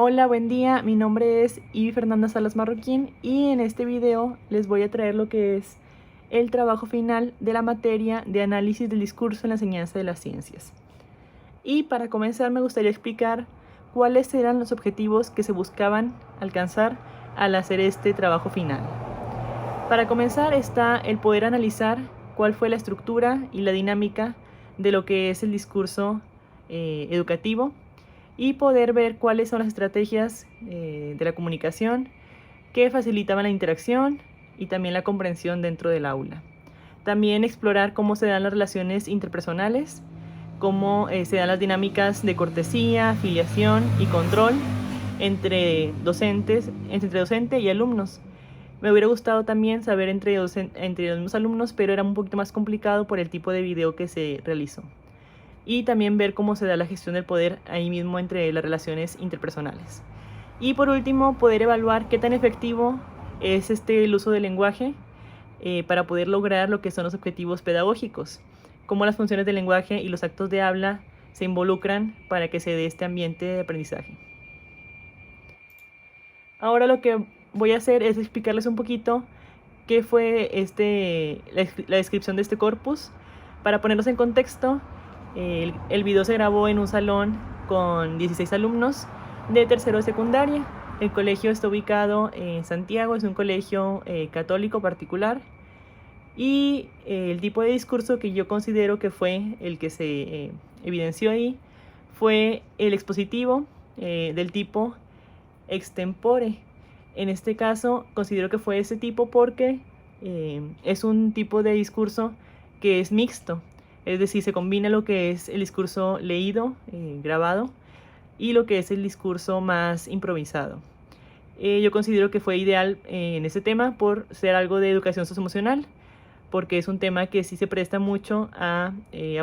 Hola, buen día, mi nombre es Ivy Fernanda Salas Marroquín y en este video les voy a traer lo que es el trabajo final de la materia de análisis del discurso en la enseñanza de las ciencias. Y para comenzar me gustaría explicar cuáles eran los objetivos que se buscaban alcanzar al hacer este trabajo final. Para comenzar está el poder analizar cuál fue la estructura y la dinámica de lo que es el discurso educativo y poder ver cuáles son las estrategias de la comunicación que facilitaban la interacción y también la comprensión dentro del aula. También explorar cómo se dan las relaciones interpersonales, cómo se dan las dinámicas de cortesía, afiliación y control entre docente y alumnos. Me hubiera gustado también saber entre los mismos alumnos, pero era un poquito más complicado por el tipo de video que se realizó. Y también ver cómo se da la gestión del poder ahí mismo entre las relaciones interpersonales. Y por último, poder evaluar qué tan efectivo es el uso del lenguaje para poder lograr lo que son los objetivos pedagógicos, cómo las funciones del lenguaje y los actos de habla se involucran para que se dé este ambiente de aprendizaje. Ahora lo que voy a hacer es explicarles un poquito qué fue la descripción de este corpus. Para ponernos en contexto, el video se grabó en un salón con 16 alumnos de tercero de secundaria. El colegio está ubicado en Santiago, es un colegio católico particular. Y el tipo de discurso que yo considero que fue el que se evidenció ahí fue el expositivo del tipo extempore. En este caso considero que fue ese tipo porque es un tipo de discurso que es mixto, es decir, se combina lo que es el discurso leído, grabado, y lo que es el discurso más improvisado. Yo considero que fue ideal en ese tema por ser algo de educación socioemocional, porque es un tema que sí se presta mucho a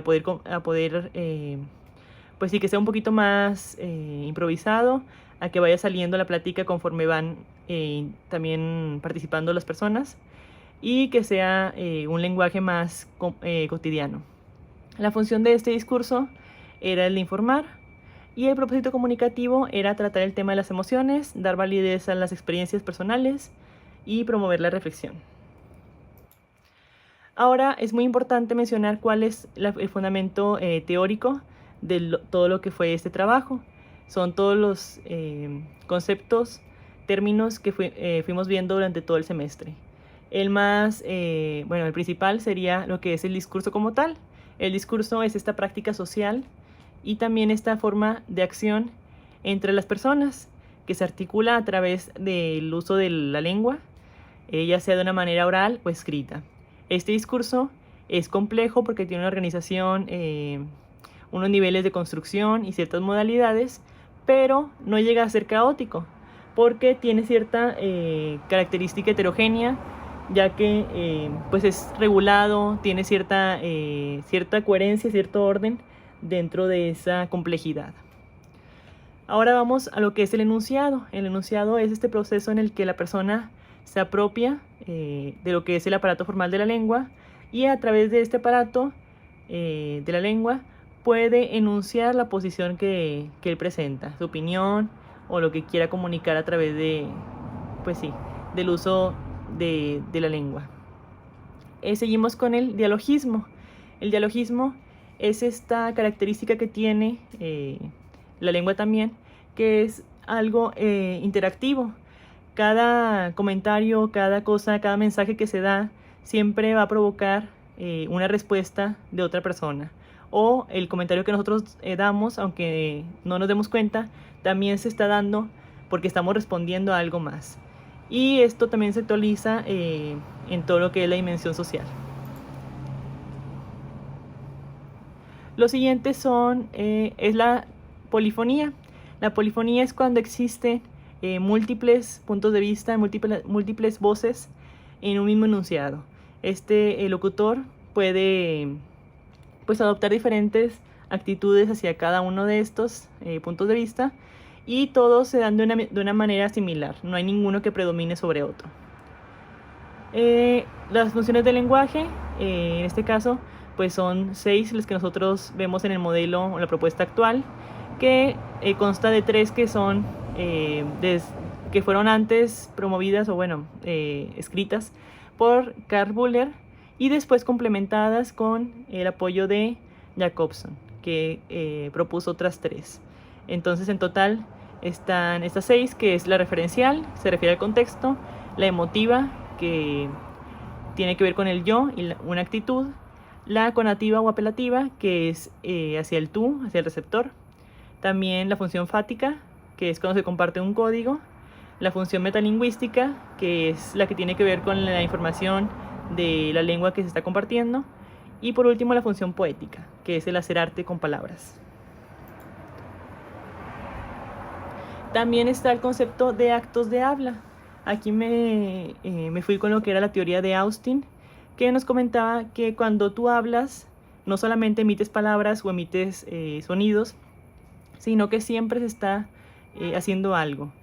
poder pues sí, que sea un poquito más improvisado, a que vaya saliendo la plática conforme van también participando las personas, y que sea un lenguaje más cotidiano. La función de este discurso era el de informar, y el propósito comunicativo era tratar el tema de las emociones, dar validez a las experiencias personales y promover la reflexión. Ahora es muy importante mencionar cuál es el fundamento teórico de todo lo que fue este trabajo. Son todos los conceptos, términos que fuimos viendo durante todo el semestre. El principal sería lo que es el discurso como tal. El discurso es esta práctica social y también esta forma de acción entre las personas que se articula a través del uso de la lengua, ya sea de una manera oral o escrita. Este discurso es complejo porque tiene una organización, unos niveles de construcción y ciertas modalidades, pero no llega a ser caótico porque tiene cierta característica heterogénea, ya que pues es regulado, tiene cierta coherencia, cierto orden dentro de esa complejidad. Ahora vamos a lo que es el enunciado. El enunciado es este proceso en el que la persona se apropia de lo que es el aparato formal de la lengua, y a través de este aparato de la lengua puede enunciar la posición que él presenta, su opinión o lo que quiera comunicar a través del uso de la lengua. Seguimos con el dialogismo. El dialogismo es esta característica que tiene la lengua también, que es algo interactivo. Cada comentario, cada cosa, cada mensaje que se da siempre va a provocar una respuesta de otra persona, o el comentario que nosotros damos, aunque no nos demos cuenta, también se está dando porque estamos respondiendo a algo más. Y esto también se actualiza en todo lo que es la dimensión social. Lo siguiente es la polifonía. La polifonía es cuando existen múltiples puntos de vista, múltiples voces en un mismo enunciado. El locutor puede adoptar diferentes actitudes hacia cada uno de estos puntos de vista, y todos se dan de una manera similar, no hay ninguno que predomine sobre otro. Las funciones del lenguaje, en este caso, pues son 6 las que nosotros vemos en el modelo o la propuesta actual, que consta de 3 que son que fueron antes promovidas o bueno, escritas por Karl Buller y después complementadas con el apoyo de Jacobson, que propuso otras 3. Entonces en total están estas 6, que es la referencial, se refiere al contexto, la emotiva, que tiene que ver con el yo y una actitud, la conativa o apelativa, que es hacia el tú, hacia el receptor, también la función fática, que es cuando se comparte un código, la función metalingüística, que es la que tiene que ver con la información de la lengua que se está compartiendo, y por último la función poética, que es el hacer arte con palabras. También está el concepto de actos de habla. Aquí me fui con lo que era la teoría de Austin, que nos comentaba que cuando tú hablas, no solamente emites palabras o emites sonidos, sino que siempre se está haciendo algo.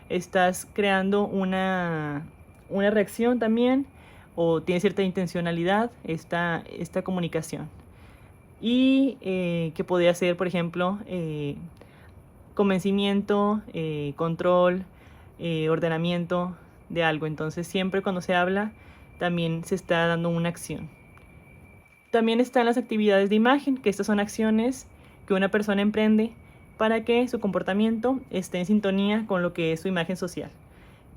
Estás creando una reacción también, o tiene cierta intencionalidad esta comunicación. Y que podría ser, por ejemplo, convencimiento, control, ordenamiento de algo. Entonces siempre cuando se habla también se está dando una acción. También están las actividades de imagen, que estas son acciones que una persona emprende para que su comportamiento esté en sintonía con lo que es su imagen social,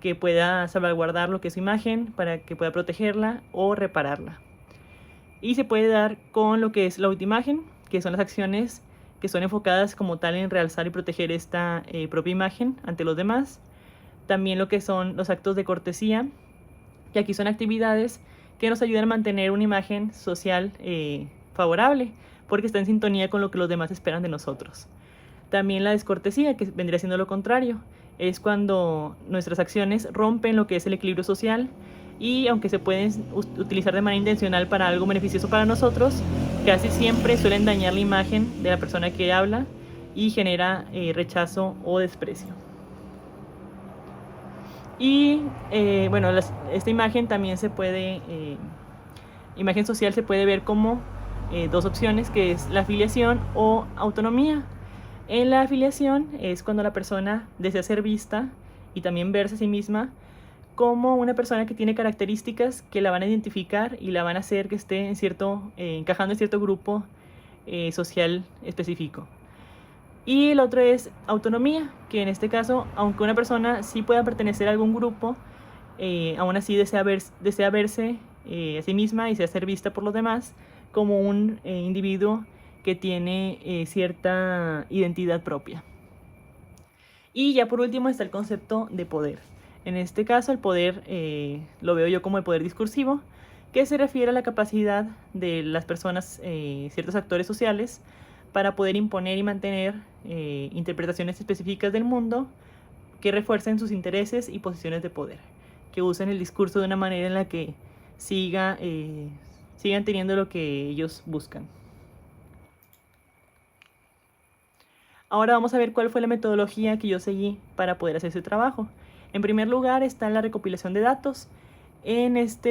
que pueda salvaguardar lo que es su imagen para que pueda protegerla o repararla. Y se puede dar con lo que es la autoimagen, que son las acciones que son enfocadas como tal en realzar y proteger esta propia imagen ante los demás. También lo que son los actos de cortesía, que aquí son actividades que nos ayudan a mantener una imagen social favorable, porque está en sintonía con lo que los demás esperan de nosotros. También la descortesía, que vendría siendo lo contrario, es cuando nuestras acciones rompen lo que es el equilibrio social y aunque se pueden utilizar de manera intencional para algo beneficioso para nosotros, casi siempre suelen dañar la imagen de la persona que habla y genera rechazo o desprecio. Y bueno, esta imagen también se puede, imagen social se puede ver como 2 opciones, que es la afiliación o autonomía. En la afiliación es cuando la persona desea ser vista y también verse a sí misma como una persona que tiene características que la van a identificar y la van a hacer que esté en encajando en cierto grupo social específico. Y el otro es autonomía, que en este caso, aunque una persona sí pueda pertenecer a algún grupo, aún así desea verse a sí misma y desea ser vista por los demás como un individuo que tiene cierta identidad propia. Y ya por último está el concepto de poder. En este caso el poder lo veo yo como el poder discursivo, que se refiere a la capacidad de las personas, ciertos actores sociales, para poder imponer y mantener interpretaciones específicas del mundo que refuercen sus intereses y posiciones de poder, que usen el discurso de una manera en la que sigan teniendo lo que ellos buscan. Ahora vamos a ver cuál fue la metodología que yo seguí para poder hacer ese trabajo. En primer lugar está la recopilación de datos. En esta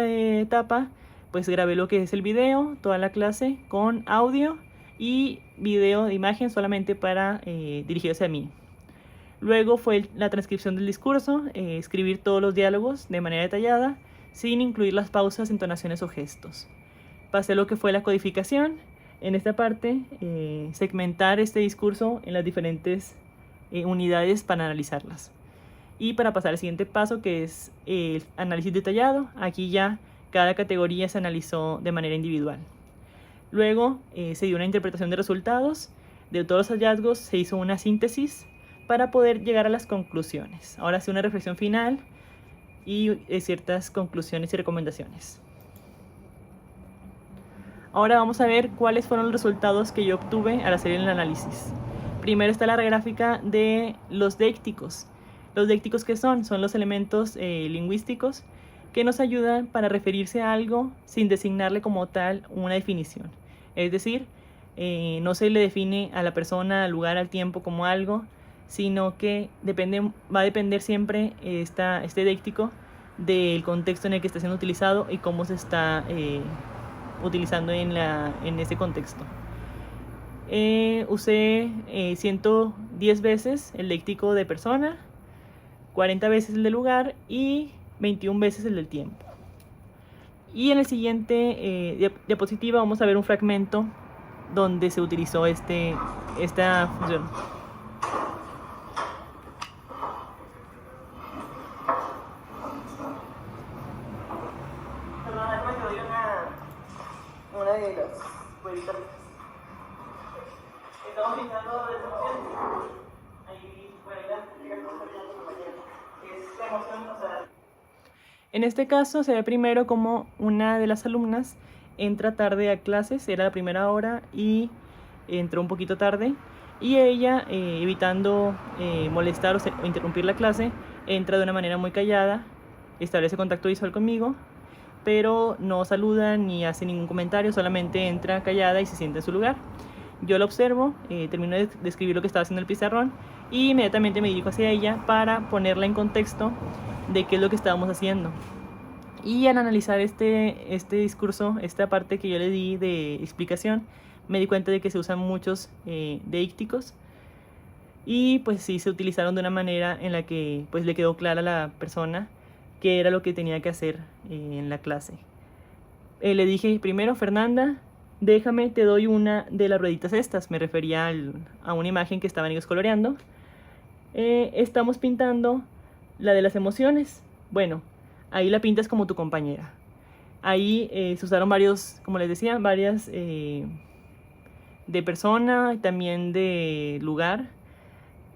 etapa pues grabé lo que es el video, toda la clase con audio y video de imagen solamente para dirigirse a mí. Luego fue la transcripción del discurso, escribir todos los diálogos de manera detallada sin incluir las pausas, entonaciones o gestos. Pasé lo que fue la codificación. En esta parte, segmentar este discurso en las diferentes unidades para analizarlas. Y para pasar al siguiente paso, que es el análisis detallado, aquí ya cada categoría se analizó de manera individual. Luego se dio una interpretación de resultados, de todos los hallazgos se hizo una síntesis para poder llegar a las conclusiones. Ahora sí, una reflexión final y ciertas conclusiones y recomendaciones. Ahora vamos a ver cuáles fueron los resultados que yo obtuve al hacer el análisis. Primero está la gráfica de los décticos. Los décticos, ¿qué son? Son los elementos lingüísticos que nos ayudan para referirse a algo sin designarle como tal una definición. Es decir, no se le define a la persona, al lugar, al tiempo como algo, sino que va a depender siempre este déctico del contexto en el que está siendo utilizado y cómo se está utilizando en ese contexto. Usé 110 veces el léxico de persona, 40 veces el de lugar y 21 veces el del tiempo. Y en el siguiente diapositiva vamos a ver un fragmento donde se utilizó esta función. Una de las rueditas. Estamos pintando las emociones. Ahí, bueno, es la emoción, o sea. En este caso se ve primero como una de las alumnas entra tarde a clases, era la primera hora y entró un poquito tarde, y ella, evitando molestar o interrumpir la clase, entra de una manera muy callada, establece contacto visual conmigo, pero no saluda ni hace ningún comentario, solamente entra callada y se sienta en su lugar. Yo la observo, termino de escribir lo que estaba haciendo en el pizarrón y inmediatamente me dirijo hacia ella para ponerla en contexto de qué es lo que estábamos haciendo. Y al analizar este discurso, esta parte que yo le di de explicación, me di cuenta de que se usan muchos deícticos y pues sí se utilizaron de una manera en la que pues le quedó clara a la persona qué era lo que tenía que hacer en la clase. Le dije primero: Fernanda, déjame, te doy una de las rueditas estas. Me refería a una imagen que estaban ellos coloreando. Estamos pintando la de las emociones. Bueno, ahí la pintas como tu compañera. Ahí se usaron varios, como les decía, varias de persona y también de lugar.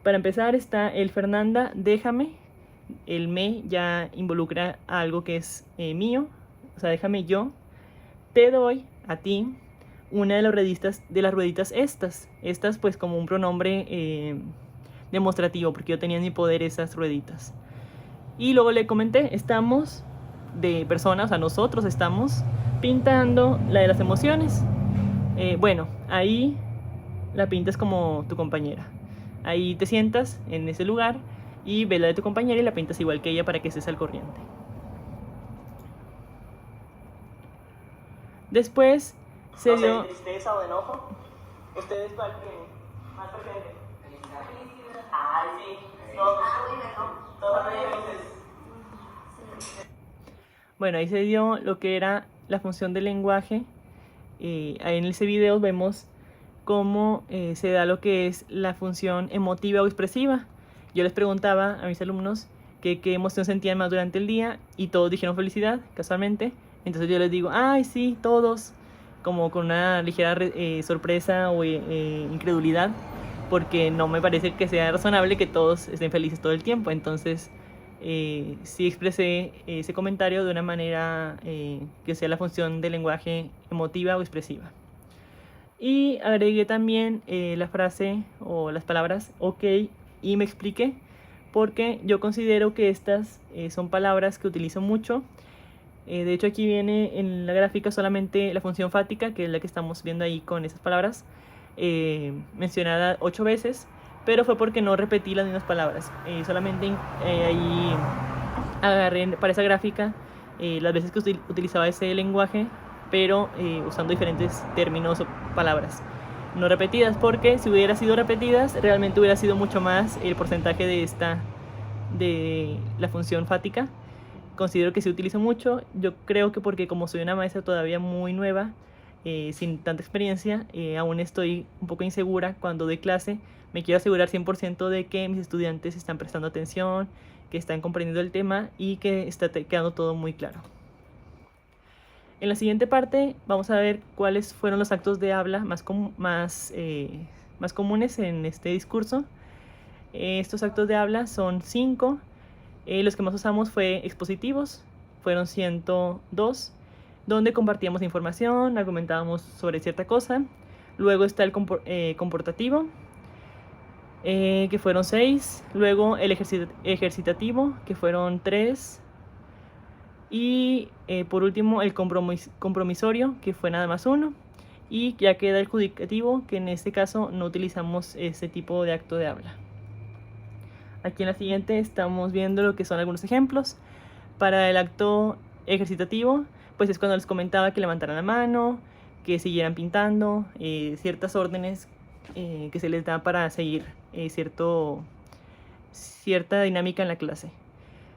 Para empezar está el Fernanda, déjame. El me ya involucra algo que es mío, o sea, déjame yo. Te doy a ti una de las rueditas estas pues como un pronombre demostrativo, porque yo tenía en mi poder esas rueditas. Y luego le comenté, estamos de personas, o sea, nosotros estamos pintando la de las emociones. Bueno, ahí la pintas como tu compañera. Ahí te sientas en ese lugar y ves la de tu compañera y la pintas igual que ella para que estés al corriente. Después se dio... ¿De tristeza o de enojo? ¿Ustedes cuál tienen más presente? Ay, sí. Todos felices. Bueno, ahí se dio lo que era la función del lenguaje. Ahí en ese video vemos cómo se da lo que es la función emotiva o expresiva. Yo les preguntaba a mis alumnos qué emoción sentían más durante el día y todos dijeron felicidad, casualmente. Entonces yo les digo, ay, sí, todos, como con una ligera sorpresa o incredulidad, porque no me parece que sea razonable que todos estén felices todo el tiempo. Entonces sí expresé ese comentario de una manera que sea la función del lenguaje emotiva o expresiva. Y agregué también la frase o las palabras ok y me expliqué, porque yo considero que estas son palabras que utilizo mucho. De hecho aquí viene en la gráfica solamente la función fática, que es la que estamos viendo ahí con esas palabras, mencionada 8 veces, pero fue porque no repetí las mismas palabras. Solamente ahí agarré para esa gráfica las veces que utilizaba ese lenguaje, pero usando diferentes términos o palabras no repetidas, porque si hubiera sido repetidas realmente hubiera sido mucho más el porcentaje de la función fática. Considero que se utiliza mucho. Yo creo que porque como soy una maestra todavía muy nueva, sin tanta experiencia, aún estoy un poco insegura cuando doy clase. Me quiero asegurar 100% de que mis estudiantes están prestando atención, que están comprendiendo el tema y que está quedando todo muy claro. En la siguiente parte vamos a ver cuáles fueron los actos de habla más comunes en este discurso. Estos actos de habla son 5. Los que más usamos fue expositivos, fueron 102, donde compartíamos información, argumentábamos sobre cierta cosa. Luego está el comportativo, que fueron 6. Luego el ejercitativo, que fueron 3. Y por último el compromisorio, que fue nada más 1. Y ya queda el judicativo, que en este caso no utilizamos ese tipo de acto de habla. Aquí en la siguiente estamos viendo lo que son algunos ejemplos. Para el acto ejercitativo, pues es cuando les comentaba que levantaran la mano, que siguieran pintando, ciertas órdenes que se les da para seguir cierta dinámica en la clase.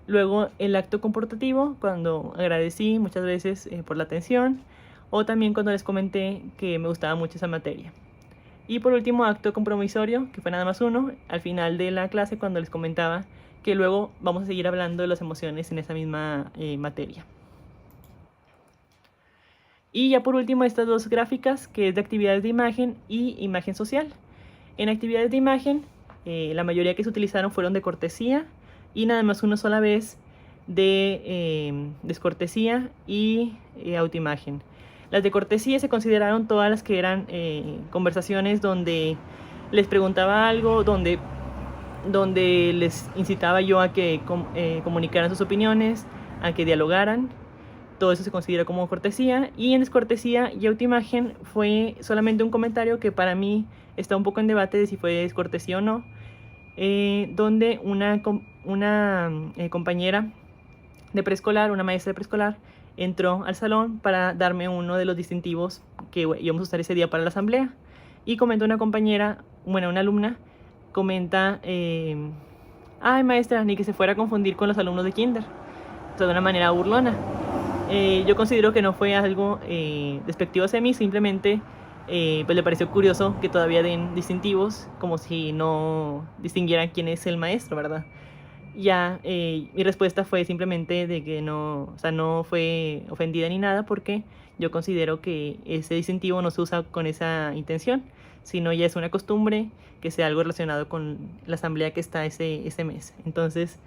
Luego el acto comportativo, cuando agradecí muchas veces por la atención, o también cuando les comenté que me gustaba mucho esa materia. Y por último, acto compromisorio, que fue nada más uno, al final de la clase, cuando les comentaba que luego vamos a seguir hablando de las emociones en esa misma materia. Y ya por último, estas dos gráficas, que es de actividades de imagen y imagen social. En actividades de imagen, la mayoría que se utilizaron fueron de cortesía y nada más una sola vez de descortesía y autoimagen. Las de cortesía se consideraron todas las que eran conversaciones donde les preguntaba algo, donde les incitaba yo a que comunicaran sus opiniones, a que dialogaran. Todo eso se considera como cortesía. Y en descortesía y autoimagen fue solamente un comentario que para mí está un poco en debate de si fue descortesía o no, donde una compañera de preescolar, una maestra de preescolar, entró al salón para darme uno de los distintivos que íbamos a usar ese día para la asamblea. Y comentó una compañera, bueno, una alumna, comenta, ay maestra, ni que se fuera a confundir con los alumnos de kinder. O sea, de una manera burlona. Yo considero que no fue algo despectivo hacia mí, simplemente pues le pareció curioso que todavía den distintivos, como si no distinguieran quién es el maestro, ¿verdad? Ya, mi respuesta fue simplemente de que no, o sea, no fue ofendida ni nada, porque yo considero que ese distintivo no se usa con esa intención, sino ya es una costumbre que sea algo relacionado con la asamblea que está ese mes. Entonces,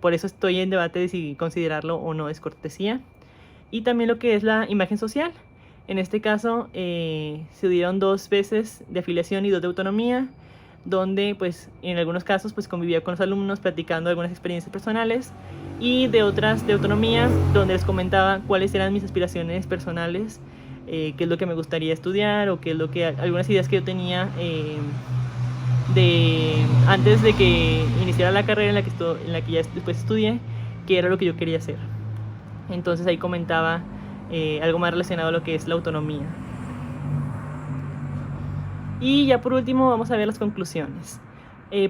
por eso estoy en debate de si considerarlo o no es cortesía. Y también lo que es la imagen social. En este caso, se dieron 2 veces de afiliación y 2 de autonomía, donde pues en algunos casos pues convivía con los alumnos platicando algunas experiencias personales, y de otras de autonomía, donde les comentaba cuáles eran mis aspiraciones personales, qué es lo que me gustaría estudiar, o qué es lo que algunas ideas que yo tenía antes de que iniciara la carrera en la que ya después estudié, qué era lo que yo quería hacer. Entonces ahí comentaba algo más relacionado a lo que es la autonomía. Y ya por último vamos a ver las conclusiones.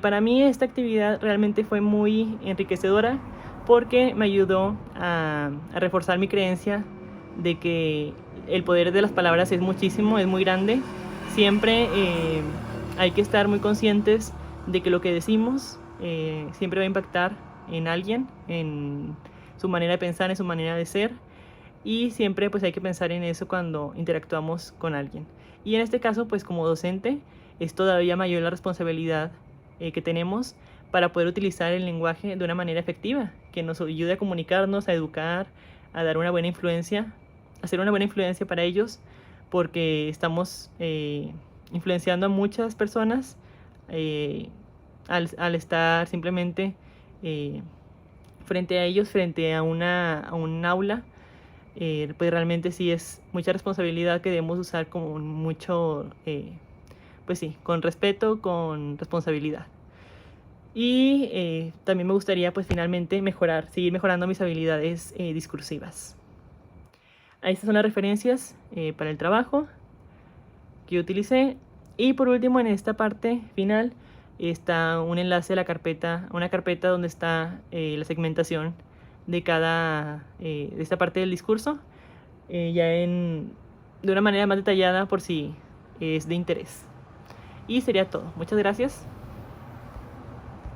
Para mí esta actividad realmente fue muy enriquecedora, porque me ayudó a reforzar mi creencia de que el poder de las palabras es muchísimo, es muy grande. Siempre hay que estar muy conscientes de que lo que decimos siempre va a impactar en alguien, en su manera de pensar, en su manera de ser, y siempre pues hay que pensar en eso cuando interactuamos con alguien. Y en este caso, pues como docente, es todavía mayor la responsabilidad que tenemos para poder utilizar el lenguaje de una manera efectiva, que nos ayude a comunicarnos, a educar, a dar una buena influencia, a ser una buena influencia para ellos, porque estamos influenciando a muchas personas al estar simplemente frente a ellos, frente a un aula. Pues realmente sí es mucha responsabilidad que debemos usar con mucho, pues sí, con respeto, con responsabilidad. Y también me gustaría pues finalmente seguir mejorando mis habilidades discursivas. Estas son las referencias para el trabajo que yo utilicé. Y por último, en esta parte final está un enlace a una carpeta donde está la segmentación de de esta parte del discurso, de una manera más detallada por si es de interés. Y sería todo. Muchas gracias.